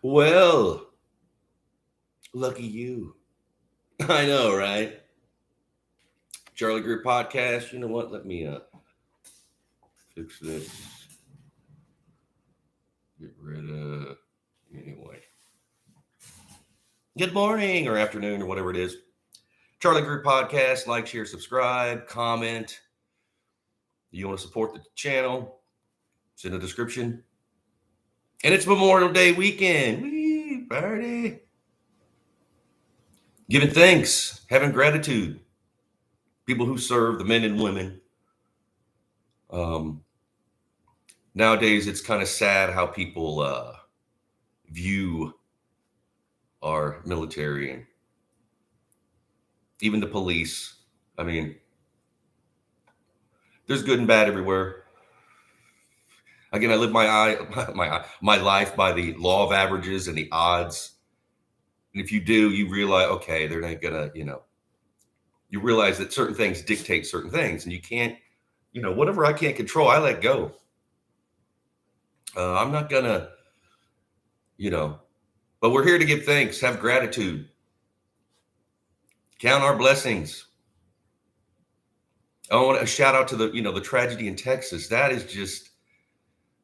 Well, lucky you. I know, right? Charlie Greer podcast. You know what? Let me fix this. Get rid of anyway. Good morning or afternoon or whatever it is. Charlie Greer podcast. Like, share, subscribe, comment. You want to support the channel? It's in the description. And it's Memorial Day weekend. Whee, party. Giving thanks, having gratitude. People who serve, the men and women. Nowadays, it's kind of sad how people view our military and even the police. I mean, there's good and bad everywhere. Again, I live my life by the law of averages and the odds. And if you do, you realize, okay, they're not gonna, you realize that certain things dictate certain things, and you can't, whatever I can't control, I let go. I'm not gonna, but we're here to give thanks, have gratitude, count our blessings. I want a shout out to the tragedy in Texas. That is just,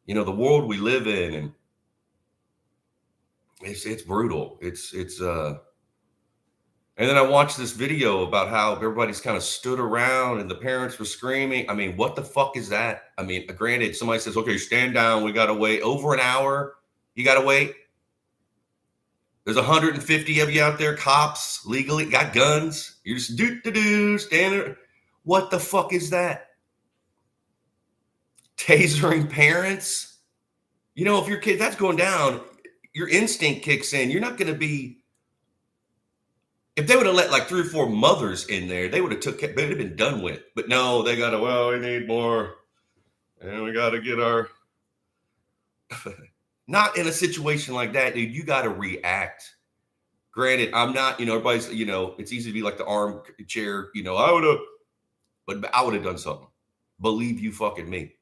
the world we live in, and it's brutal. And then I watched this video about how everybody's kind of stood around and the parents were screaming. I mean, what the fuck is that? I mean, granted, somebody says, okay, stand down. We got to wait over an hour. You got to wait. There's 150 of you out there, cops, legally, got guns. You're just standing. What the fuck is that? Tasering parents? If your kid, that's going down, your instinct kicks in. You're not going to be, if they would have let like 3 or 4 mothers in there, they would have been done with. But no, they got to, well, we need more. And we got to get our, not in a situation like that, dude. You got to react. Granted, I'm not, everybody's, it's easy to be like the armchair, I would have done something. Believe you fucking me.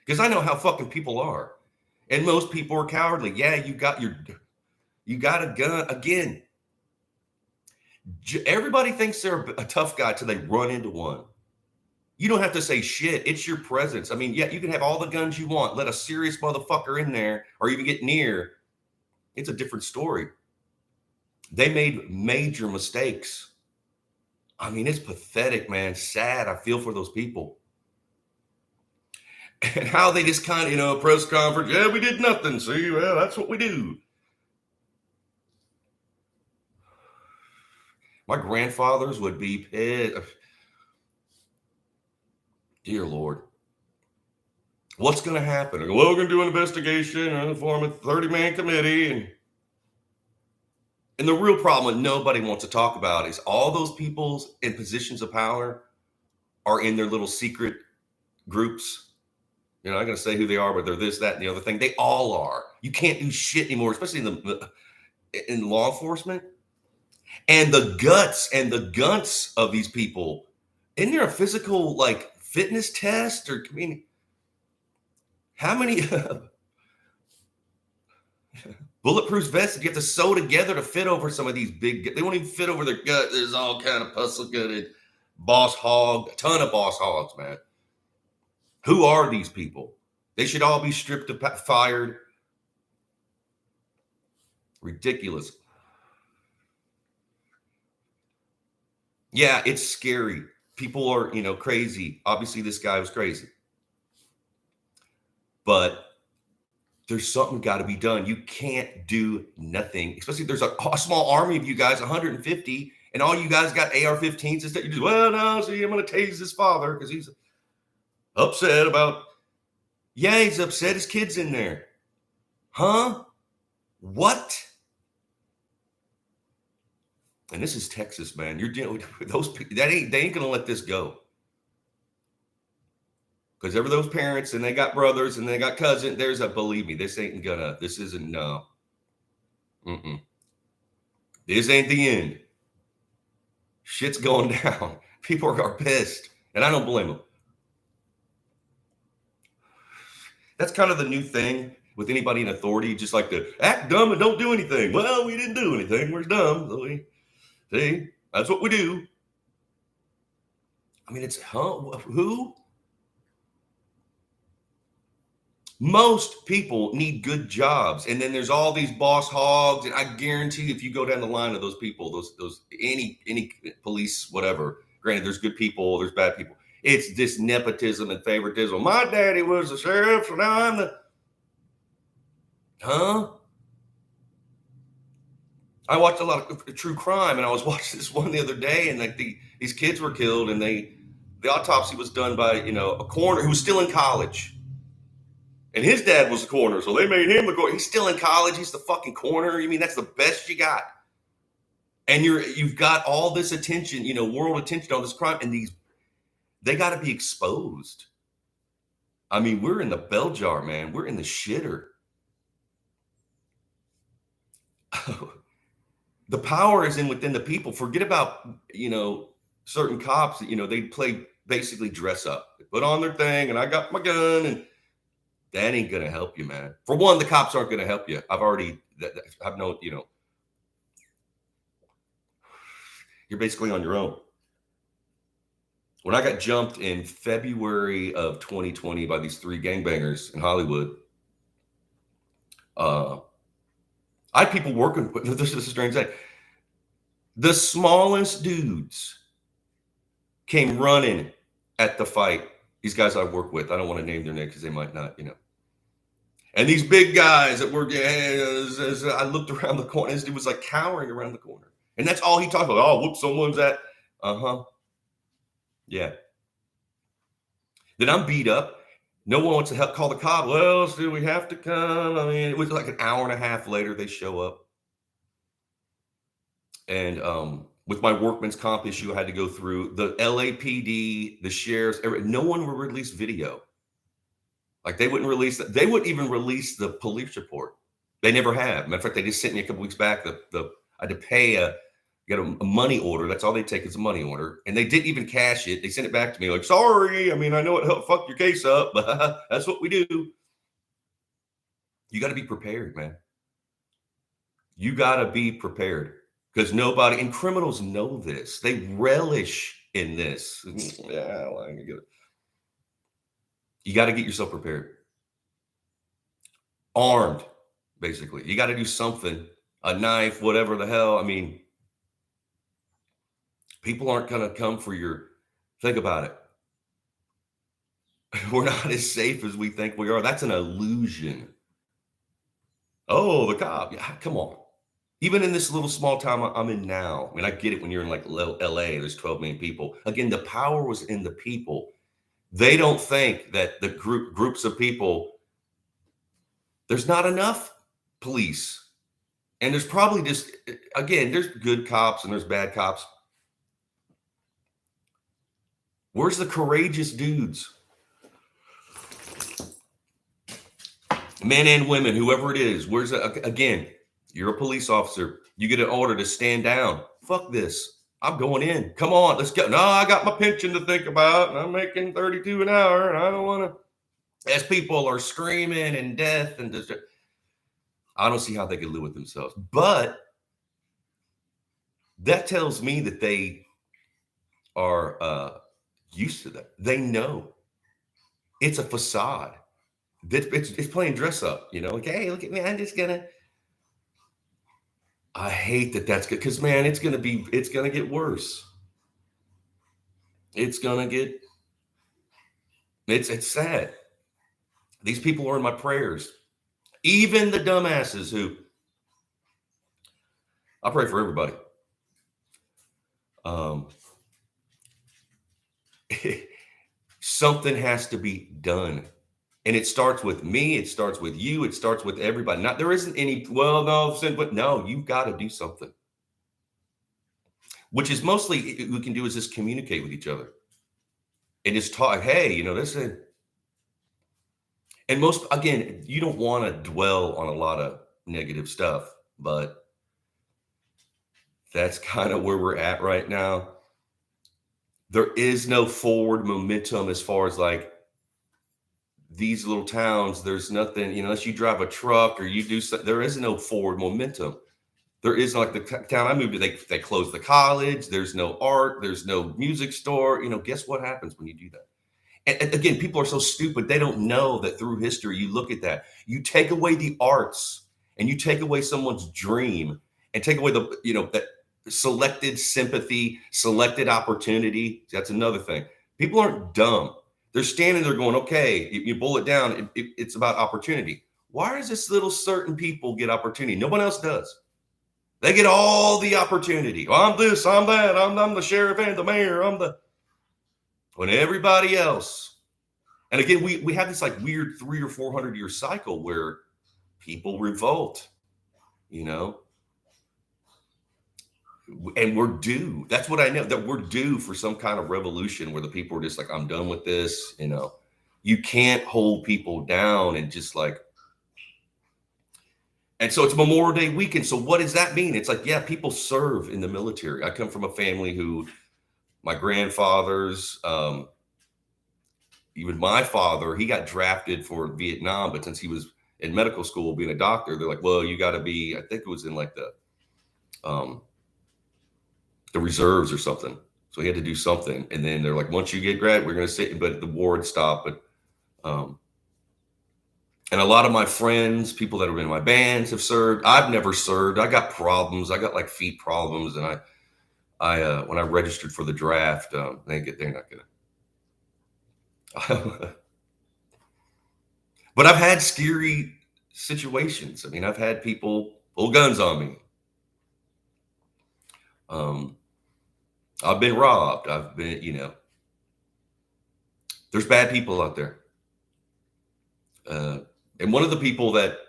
Because I know how fucking people are. And most people are cowardly. Yeah, you got a gun. Again, everybody thinks they're a tough guy till they run into one. You don't have to say shit. It's your presence. I mean, yeah, you can have all the guns you want. Let a serious motherfucker in there or even get near. It's a different story. They made major mistakes. I mean, it's pathetic, man. Sad. I feel for those people. And how they just kind of, press conference. Yeah, we did nothing. See, well, that's what we do. My grandfathers would be pissed. Dear Lord. What's going to happen? Well, we're going to do an investigation and form a 30-man committee. And the real problem that nobody wants to talk about is all those people in positions of power are in their little secret groups. I'm not going to say who they are, but they're this, that, and the other thing. They all are. You can't do shit anymore, especially in law enforcement. And the guts and the gunts of these people. Isn't there a physical, like, fitness test? Or, I mean, how many bulletproof vests do you have to sew together to fit over some of these big? They won't even fit over their gut. There's all kind of puzzle-gutted boss hog, a ton of boss hogs, man. Who are these people? They should all be stripped, fired. Ridiculous. Yeah, it's scary. People are, crazy. Obviously, this guy was crazy. But there's something got to be done. You can't do nothing, especially if there's a small army of you guys, 150, and all you guys got AR-15s and stuff. You just, well, no, see, I'm going to tase his father because he's upset about, yeah, he's upset. His kid's in there. Huh? What? And this is Texas, man. You're dealing with those people. They ain't going to let this go. Because ever those parents and they got brothers and they got cousins, believe me, this isn't, no. This ain't the end. Shit's going down. People are pissed. And I don't blame them. That's kind of the new thing with anybody in authority, just like to act dumb and don't do anything. Well, we didn't do anything. We're dumb. So see, that's what we do. I mean, it's who? Most people need good jobs, and then there's all these boss hogs. And I guarantee, if you go down the line of those people, those any police, whatever. Granted, there's good people, there's bad people. It's this nepotism and favoritism. My daddy was the sheriff, so now I'm the I watched a lot of true crime, and I was watching this one the other day, and like these kids were killed, and the autopsy was done by a coroner who was still in college. And his dad was the coroner, so they made him the coroner. He's still in college. He's the fucking coroner. You mean that's the best you got? And you've got all this attention, world attention on this crime, and they got to be exposed. I mean, we're in the bell jar, man. We're in the shitter. The power is within the people. Forget about certain cops. They play basically dress up. They put on their thing, and I got my gun and. That ain't going to help you, man. For one, the cops aren't going to help you. I've known, you're basically on your own. When I got jumped in February of 2020 by these 3 gangbangers in Hollywood, I had people working with, this is a strange thing. The smallest dudes came running at the fight. These guys I work with, I don't want to name their name because they might not, And these big guys that were, as I looked around the corner, this dude was like cowering around the corner. And that's all he talked about. Oh, whoop, someone's at, yeah. Then I'm beat up. No one wants to help call the cop. Well, do we have to come? I mean, it was like an hour and a half later, they show up. And with my workman's comp issue, I had to go through the LAPD, the sheriffs. No one would release video. Like they wouldn't release that. They wouldn't even release the police report. They never have. Matter of fact, they just sent me a couple weeks back. I had to pay get a money order. That's all they take is a money order, and they didn't even cash it. They sent it back to me like, sorry. I mean, I know it helped fuck your case up, but that's what we do. You got to be prepared, man. You got to be prepared. Because nobody, and criminals know this. They relish in this. Yeah, well, I can get it. You got to get yourself prepared. Armed, basically. You got to do something. A knife, whatever the hell. I mean, people aren't going to come for think about it. We're not as safe as we think we are. That's an illusion. Oh, the cop. Yeah, come on. Even in this little small town I'm in now, I mean, I get it when you're in like LA, there's 12 million people. Again, the power was in the people. They don't think that the groups of people, there's not enough police. And there's probably just, again, there's good cops and there's bad cops. Where's the courageous dudes? Men and women, whoever it is, again, you're a police officer. You get an order to stand down. Fuck this. I'm going in. Come on, let's go. No, I got my pension to think about, and I'm making $32 an hour, and I don't want to. As people are screaming and death and just, I don't see how they could live with themselves. But that tells me that they are used to that. They know it's a facade. It's playing dress up. Like, hey, look at me. I'm just gonna. I hate that that's good because, man, it's going to get worse. It's sad. These people are in my prayers. Even the dumbasses who, I pray for everybody. Something has to be done. And it starts with me. It starts with you. It starts with everybody. There isn't any, but no, you've got to do something. Which is mostly we can do is just communicate with each other. And just talk, hey, this is. And again, you don't want to dwell on a lot of negative stuff, but that's kind of where we're at right now. There is no forward momentum as far as like, these little towns, there's nothing, unless you drive a truck or you do something, there is no forward momentum. There is, like the town I moved to, they closed the college. There's no art. There's no music store. Guess what happens when you do that? And again, people are so stupid. They don't know that through history, you look at that, you take away the arts and you take away someone's dream and take away that selected sympathy, selected opportunity. That's another thing. People aren't dumb. They're standing there going, okay, you boil it down. It's about opportunity. Why does this little certain people get opportunity? No one else does. They get all the opportunity. Well, I'm this, I'm that, I'm the sheriff and the mayor. When everybody else, and again, we have this like weird 300 or 400 year cycle where people revolt, and we're due. That's what I know, that we're due for some kind of revolution where the people are just like, I'm done with this. You can't hold people down and just like, and so it's Memorial Day weekend. So what does that mean? It's like, yeah, people serve in the military. I come from a family who, my grandfathers, even my father, he got drafted for Vietnam, but since he was in medical school being a doctor, they're like, well, you got to be, I think it was in like the reserves or something. So he had to do something. And then they're like, once you get grad, we're going to sit, but the war had stopped. But, and a lot of my friends, people that have been in my bands have served. I've never served. I got problems. I got like feet problems. And I when I registered for the draft, they're not going to. But I've had scary situations. I mean, I've had people pull guns on me. I've been robbed. I've been, there's bad people out there. And one of the people that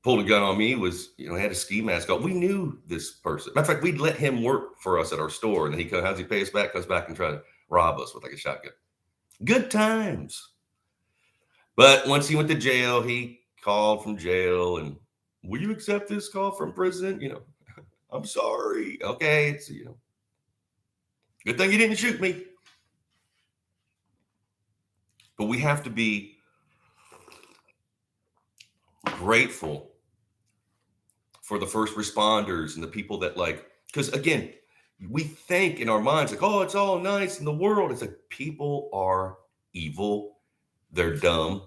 pulled a gun on me was, had a ski mask on. We knew this person. Matter of fact, we'd let him work for us at our store. And then how's he pay us back? Comes back and try to rob us with like a shotgun. Good times. But once he went to jail, he called from jail and, will you accept this call from prison? I'm sorry. Okay. It's, good thing you didn't shoot me. But we have to be grateful for the first responders and the people that because again, we think in our minds like, oh, it's all nice in the world. It's like people are evil. They're dumb.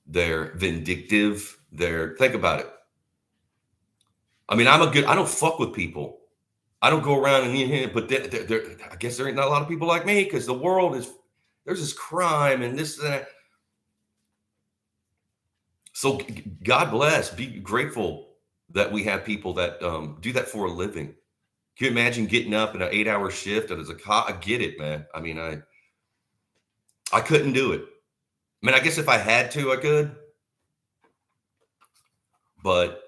They're vindictive. Think about it. I mean, I don't fuck with people. I don't go around and, but I guess there ain't not a lot of people like me because the world there's this crime and this and that. So God bless, be grateful that we have people that do that for a living. Can you imagine getting up in an 8-hour shift and as a cop? I get it, man. I mean, I couldn't do it. I mean, I guess if I had to, I could. But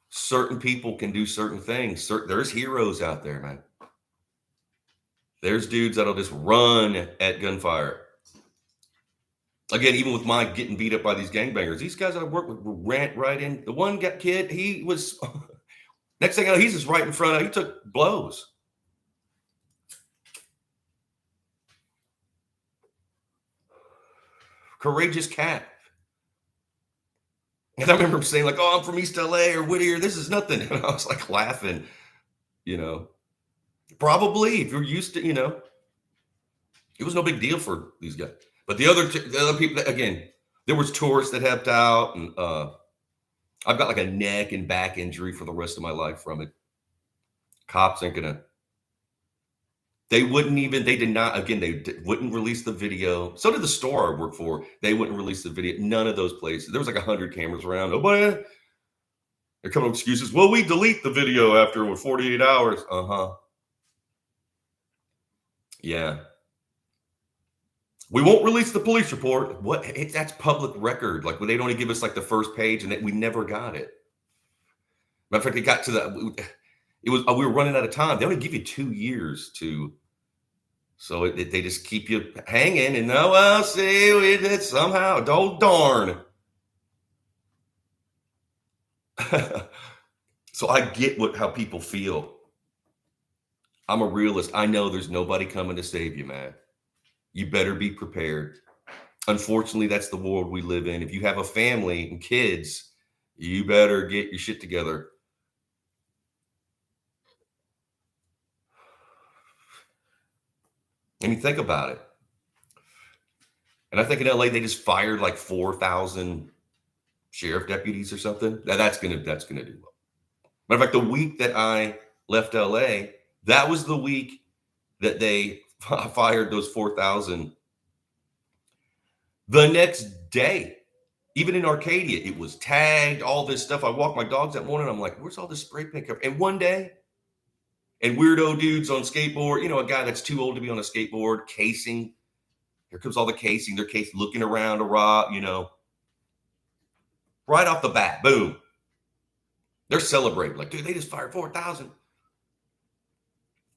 certain people can do certain things. There's heroes out there, man. There's dudes that'll just run at gunfire. Again, even with my getting beat up by these gangbangers, these guys I work with ran right in. The one kid, he was, next thing I know, he's just right in front of, he took blows. Courageous cat. And I remember him saying like, oh, I'm from East LA or Whittier. This is nothing. And I was like laughing, probably if you're used to, it was no big deal for these guys. But the other people, again, there was tourists that helped out. And I've got like a neck and back injury for the rest of my life from it. Cops ain't gonna. They did not, again, they wouldn't release the video. So did the store I work for. They wouldn't release the video. None of those places. There was like 100 cameras around. Nobody. They're coming up with excuses. Well, we delete the video after 48 hours. Yeah. We won't release the police report. That's public record. Like, they only give us like the first page and we never got it. Matter of fact, it got to we were running out of time. They only give you 2 years to, so they just keep you hanging and see, we did somehow. Oh, darn. So I get how people feel. I'm a realist. I know there's nobody coming to save you, man. You better be prepared. Unfortunately, that's the world we live in. If you have a family and kids, you better get your shit together. I mean, think about it. And I think in LA they just fired like 4,000 sheriff deputies or something. Now that's gonna do well. Matter of fact, the week that I left LA, that was the week that they fired those 4,000. The next day, even in Arcadia, it was tagged, all this stuff. I walked my dogs that morning. I'm like, where's all this spray paint cover? And one day, and weirdo dudes on skateboard, a guy that's too old to be on a skateboard, casing. Here comes all the casing, their case looking around a rock, right off the bat, boom. They're celebrating. Like, dude, they just fired 4,000.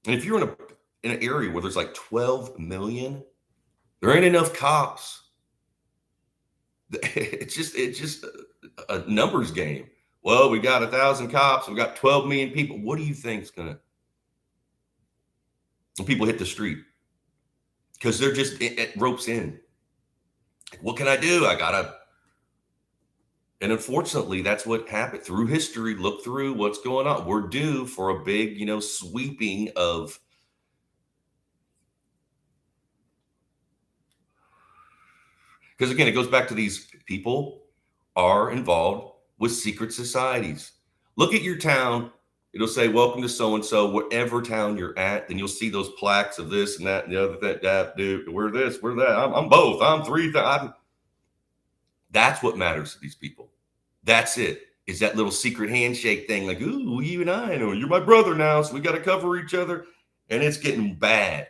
And if you're in an area where there's like 12 million, there ain't enough cops. It's just a numbers game. Well, we got 1,000 cops. We got 12 million people. What do you think's gonna? And people hit the street because they're just it ropes in. What can I do? I gotta. And unfortunately, that's what happened through history. Look through what's going on. We're due for a big, sweeping of. Because again, it goes back to these people are involved with secret societies. Look at your town. It'll say, welcome to so-and-so, whatever town you're at. Then you'll see those plaques of this and that and the other thing. That, dude, we're this, we're that. I'm both. I'm three. That's what matters to these people. That's it. Is that little secret handshake thing. Like, ooh, you and I know you're my brother now. So we got to cover each other. And it's getting bad.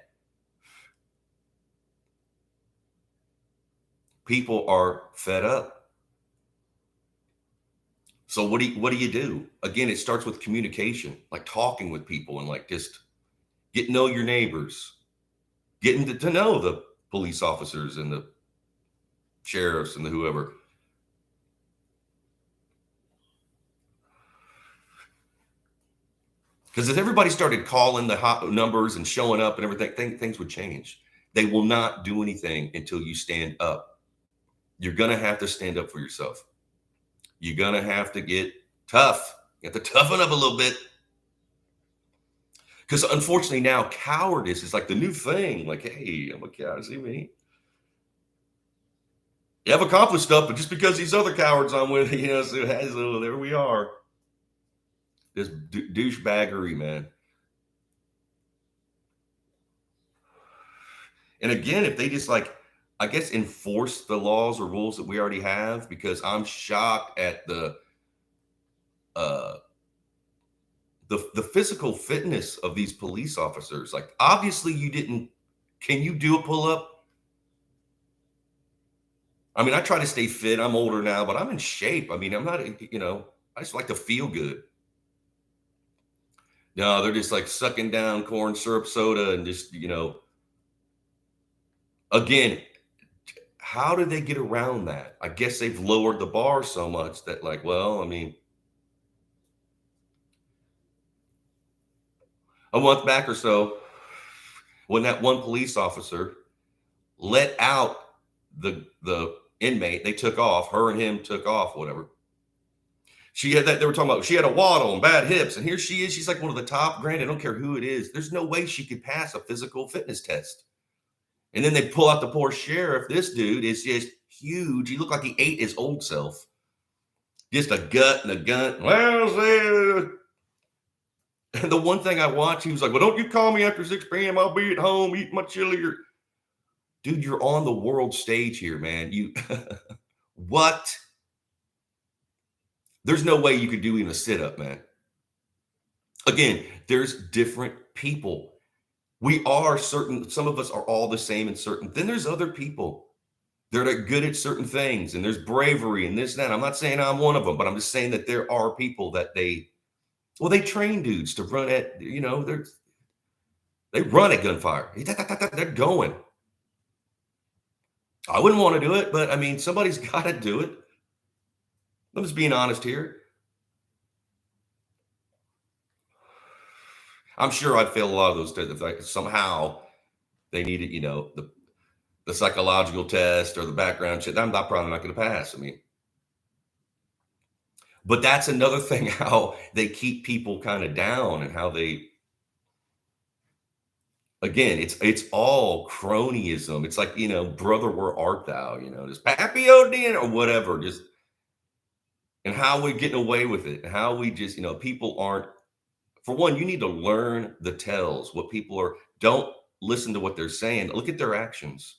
People are fed up. So what do you do? Again, it starts with communication, like talking with people and like just get to know your neighbors, getting to know the police officers and the sheriffs and the whoever. Because if everybody started calling the hot numbers and showing up and everything, things would change. They will not do anything until you stand up. You're going to have to stand up for yourself. You're going to have to get tough. You have to toughen up a little bit. Because unfortunately now cowardice is like the new thing. Like, hey, I'm a coward. See me? You have accomplished stuff, but just because these other cowards I'm with, so there we are. This douchebaggery, man. And again, if they just I guess enforce the laws or rules that we already have, because I'm shocked at the physical fitness of these police officers. Like, obviously can you do a pull-up? I mean, I try to stay fit. I'm older now, but I'm in shape. I mean, I'm not, I just like to feel good. No, they're just like sucking down corn syrup soda and just, again, how do they get around that? I guess they've lowered the bar so much that a month back or so, when that one police officer let out the inmate, they took off, her and him took off, whatever. She had that, they were talking about, she had a waddle and bad hips. And here she is. She's like one of the top, granted, I don't care who it is. There's no way she could pass a physical fitness test. And then they pull out the poor sheriff. This dude is just huge. He looked like he ate his old self. Just a gut and a gun. Well, and the one thing I watched, he was like, well, don't you call me after 6 p.m. I'll be at home eating my chili. Dude, you're on the world stage here, man. What? There's no way you could do even a sit-up, man. Again, there's different people. We are certain, some of us are all the same in certain. Then there's other people. They're good at certain things, and there's bravery and this and that. I'm not saying I'm one of them, but I'm just saying that there are people that they train dudes to run at, they run at gunfire. They're going. I wouldn't want to do it, but I mean, somebody's got to do it. I'm just being honest here. I'm sure I'd fail a lot of those tests if somehow they needed, the the psychological test or the background check, I'm not probably not going to pass. I mean, but that's another thing, how they keep people kind of down and how they, again, it's all cronyism. It's like, brother, where art thou? Just Pappy O'Din or whatever. Just, and how we're getting away with it. And how we just, people aren't, for one, you need to learn the tells, what people are, don't listen to what they're saying. Look at their actions.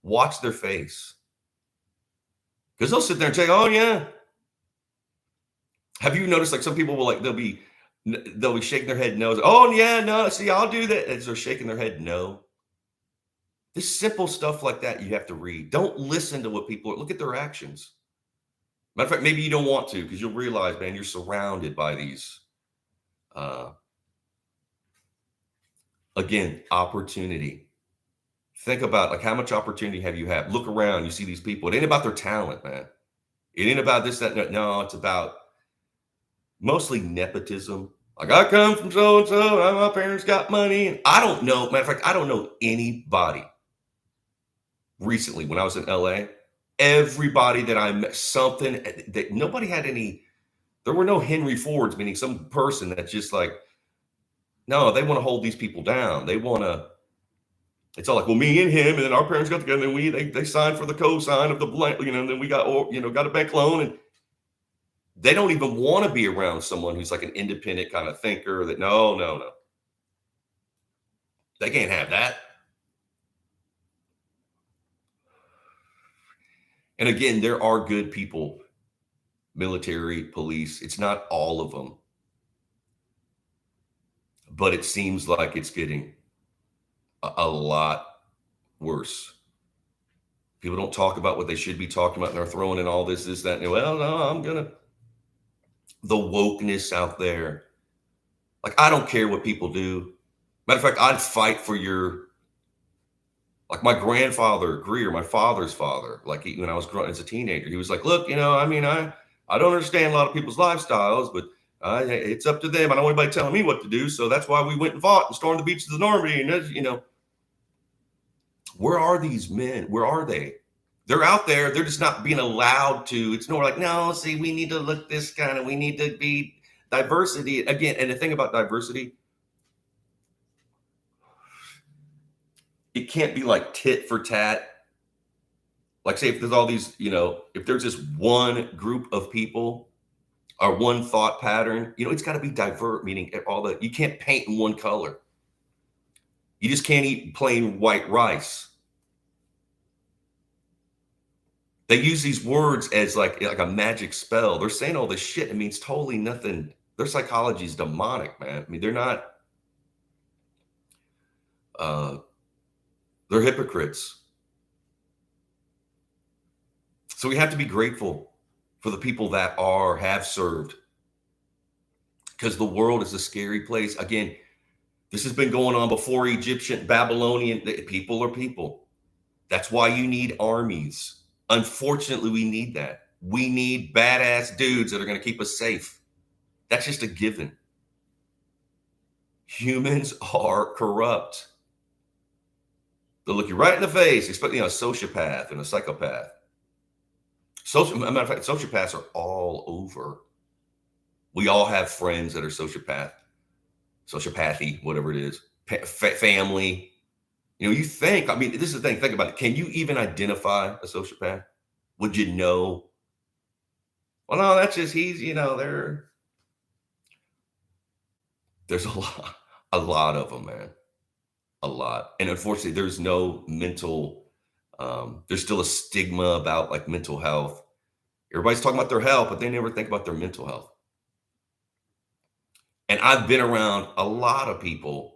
Watch their face. Because they'll sit there and say, oh yeah. Have you noticed, like, some people will, like, they'll be shaking their head no. Oh yeah, no, see, I'll do that. As they're shaking their head no. This simple stuff like that you have to read. Don't listen to what people look at their actions. Matter of fact, maybe you don't want to, because you'll realize, man, you're surrounded by these again, opportunity. Think about, like, how much opportunity have you had? Look around, you see these people. It ain't about their talent, man. It ain't about this, that, no, it's about mostly nepotism. Like, I come from so and so, my parents got money. And I don't know. Matter of fact, I don't know anybody recently when I was in LA. Everybody that I met, something that nobody had any, there were no Henry Fords, meaning some person that's just like, no, they want to hold these people down. They want to, it's all like, well, me and him, and then our parents got together, and they signed for the co-sign of the blank, and then we got, got a bank loan, and they don't even want to be around someone who's like an independent kind of thinker. That no, they can't have that. And again, there are good people, military, police. It's not all of them, but it seems like it's getting a lot worse. People don't talk about what they should be talking about, and they're throwing in all this, that. And, well, no, the wokeness out there. Like, I don't care what people do. Matter of fact, I'd fight for like my grandfather, Greer, my father's father, like when I was growing as a teenager, he was like, look, I don't understand a lot of people's lifestyles, but it's up to them. I don't want anybody telling me what to do. So that's why we went and fought and stormed the beaches of Normandy. And, where are these men? Where are they? They're out there. They're just not being allowed to. It's more like, no, see, we need to look this kind of, we need to be diversity. Again, and the thing about diversity, it can't be like tit for tat. Like, say, if there's all these, if there's just one group of people or one thought pattern, it's got to be divert, meaning you can't paint in one color. You just can't eat plain white rice. They use these words as like a magic spell. They're saying all this shit. It means totally nothing. Their psychology is demonic, man. I mean, they're not, they're hypocrites. So we have to be grateful for the people that have served, because the world is a scary place. Again, this has been going on before Egyptian, Babylonian. People are people. That's why you need armies. Unfortunately, we need that. We need badass dudes that are going to keep us safe. That's just a given. Humans are corrupt. They'll look you right in the face, especially a sociopath and a psychopath. Matter of fact, sociopaths are all over. We all have friends that are sociopathy, whatever it is, family. You think, this is the thing, think about it. Can you even identify a sociopath? Would you know? Well, no, that's just, there's a lot of them, man. A lot. And unfortunately, there's no mental, there's still a stigma about like mental health. Everybody's talking about their health, but they never think about their mental health. And I've been around a lot of people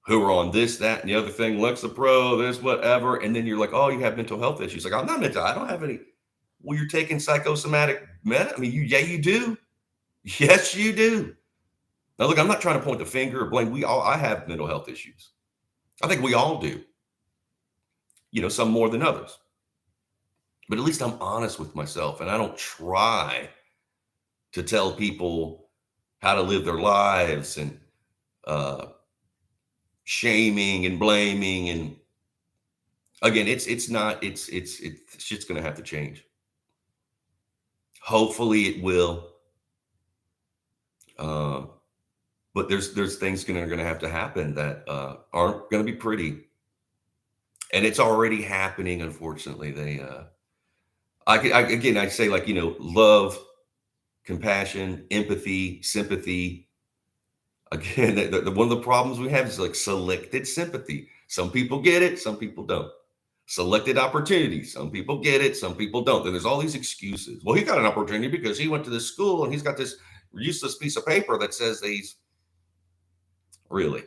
who are on this, that, and the other thing, Lexapro, this, whatever. And then you're like, oh, you have mental health issues. Like, I'm not mental. I don't have any. Well, you're taking psychosomatic you do. Yes, you do. Now, look, I'm not trying to point the finger or blame. I have mental health issues. I think we all do. Some more than others. But at least I'm honest with myself, and I don't try to tell people how to live their lives and shaming and blaming. And Again, it's not, it's shit's gonna have to change. Hopefully it will. Uh, but there's things gonna have to happen that aren't gonna be pretty. And it's already happening, unfortunately. Again, I say, like, love, compassion, empathy, sympathy. Again, one of the problems we have is like selected sympathy. Some people get it, some people don't. Selected opportunity. Some people get it, some people don't. And there's all these excuses. Well, he got an opportunity because he went to this school and he's got this useless piece of paper that says that he's really.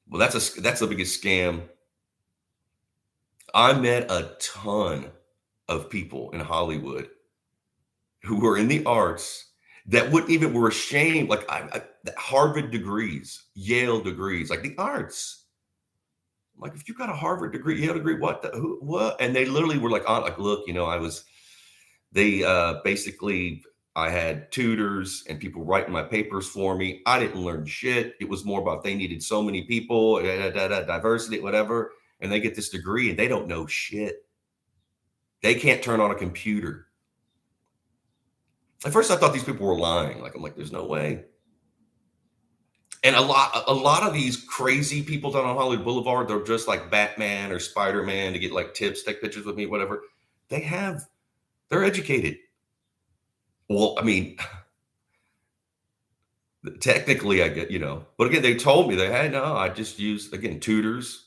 Well, that's the biggest scam. I met a ton of people in Hollywood who were in the arts that wouldn't even were ashamed, like Harvard degrees, Yale degrees, like the arts. Like, if you got a Harvard degree, Yale degree, what? And they literally were like, like, look, they basically, I had tutors and people writing my papers for me. I didn't learn shit. It was more about they needed so many people, diversity, whatever. And they get this degree and they don't know shit. They can't turn on a computer. At first, I thought these people were lying. Like, I'm like, there's no way. And a lot of these crazy people down on Hollywood Boulevard, they're just like Batman or Spider-Man to get like tips, take pictures with me, whatever. They're educated. Well, I mean, technically, I get, but again, they told me I just used, again, tutors,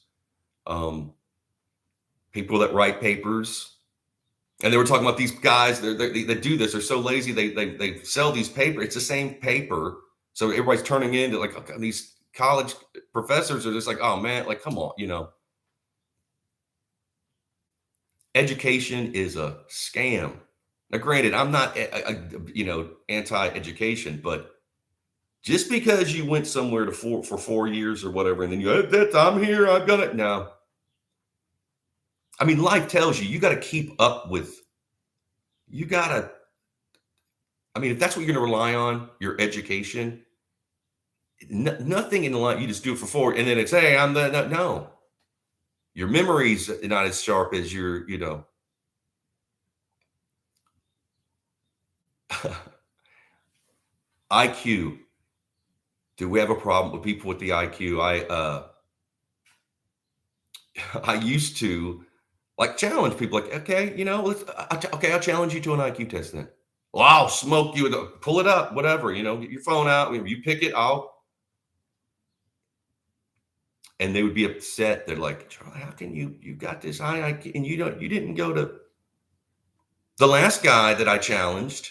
people that write papers. And they were talking about these guys they do this. They're so lazy. They sell these papers. It's the same paper. So everybody's turning into like these college professors are just like, oh man, like, come on, Education is a scam. Now, granted, I'm not, anti-education, but just because you went somewhere for 4 years or whatever, and then I'm here, I've got it. No. I mean, life tells you got to keep up with, if that's what you're going to rely on, your education, nothing in the life, you just do it for 4, and then it's, hey, no. Your memory's not as sharp as your, IQ. Do we have a problem with people with the IQ? I used to like challenge people, like, okay, I'll challenge you to an IQ test then. Well, I'll smoke you, pull it up, whatever, get your phone out, you pick it, and they would be upset. They're like, Charlie, how can you got this high IQ and you didn't go to. The last guy that I challenged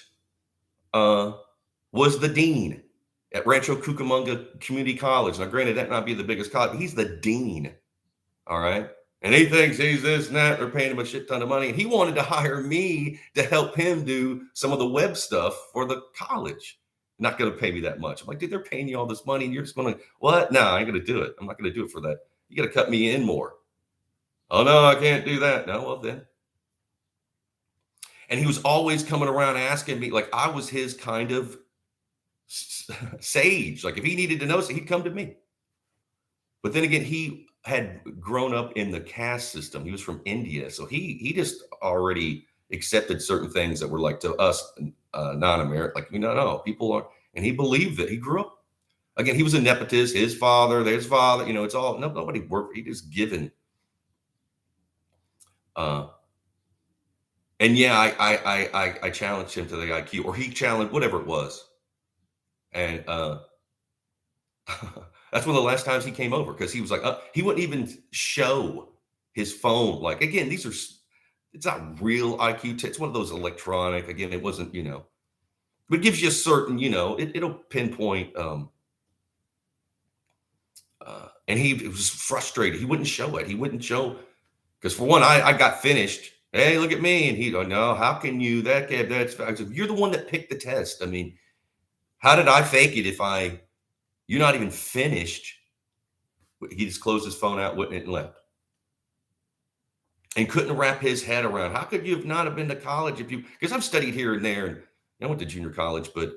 was the dean at Rancho Cucamonga Community College. Now, granted, that might be the biggest college, but he's the dean. All right. And he thinks he's this and that. They're paying him a shit ton of money. And he wanted to hire me to help him do some of the web stuff for the college. Not going to pay me that much. I'm like, dude, they're paying you all this money and you're just going to, what? No, I ain't going to do it. I'm not going to do it for that. You got to cut me in more. Oh, no, I can't do that. No, well, then. And he was always coming around asking me, like I was his kind of sage. Like if he needed to know, so he'd come to me. But then again, he had grown up in the caste system. He was from India. So he just already accepted certain things that were like to us, non-American, like, no, people are, and he believed that. He grew up, again, he was a nepotist, his father, it's all, nobody worked, he just given. And yeah, I challenged him to the IQ, or he challenged, whatever it was. And that's one of the last times he came over, because he was like, he wouldn't even show his phone. Like, again, it's not real IQ. It's one of those electronic, again, it wasn't, but it gives you a certain, it'll pinpoint. And he was frustrated. He wouldn't show it. He wouldn't show, because for one, I got finished. Hey, look at me. And he go, no, how can you, that's, I said, you're the one that picked the test. I mean, how did I fake it if you're not even finished? He just closed his phone out, and left. And couldn't wrap his head around, how could you not have been to college because I've studied here and there, and I went to junior college, but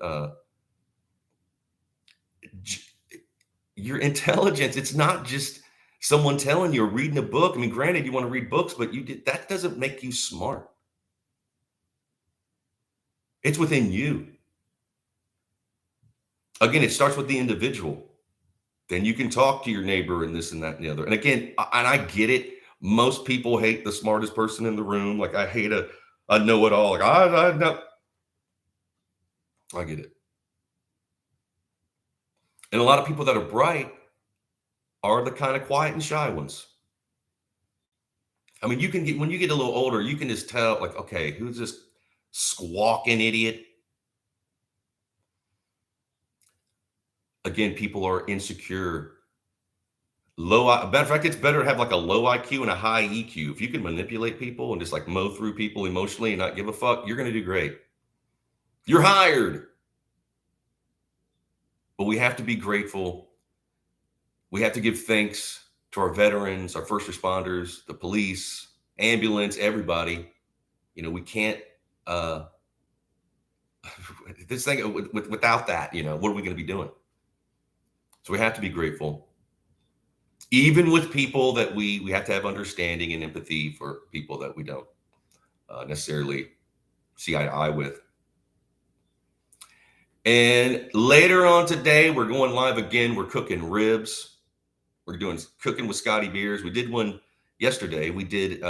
your intelligence, it's not just Someone telling you or reading a book. I mean, granted, you want to read books, but that doesn't make you smart. It's within you. Again, it starts with the individual. Then you can talk to your neighbor and this and that and the other. And again, and I get it. Most people hate the smartest person in the room. Like I hate a know-it-all. Like I know. I get it. And a lot of people that are bright are the kind of quiet and shy ones. I mean, you can get when you get a little older, you can just tell, like, okay, who's this squawking idiot? Again, people are insecure. Matter of fact, it's better to have like a low IQ and a high EQ. If you can manipulate people and just like mow through people emotionally and not give a fuck, you're going to do great. You're hired. But we have to be grateful. We have to give thanks to our veterans, our first responders, the police, ambulance, everybody. We can't, this thing without that, what are we going to be doing? So we have to be grateful. Even with people that we have to have understanding and empathy for people that we don't necessarily see eye to eye with. And later on today, we're going live again. We're cooking ribs. We're doing cooking with Scotty Beers. We did one yesterday. We did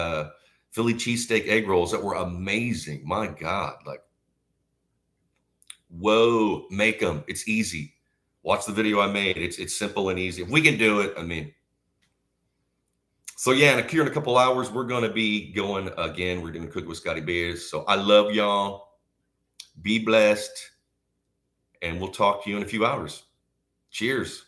Philly cheesesteak egg rolls that were amazing. My God, like, whoa, make them. It's easy. Watch the video I made. It's simple and easy. If we can do it, I mean. So yeah, here in a couple hours, we're going to be going again. We're going to cook with Scotty Beers. So I love y'all. Be blessed. And we'll talk to you in a few hours. Cheers.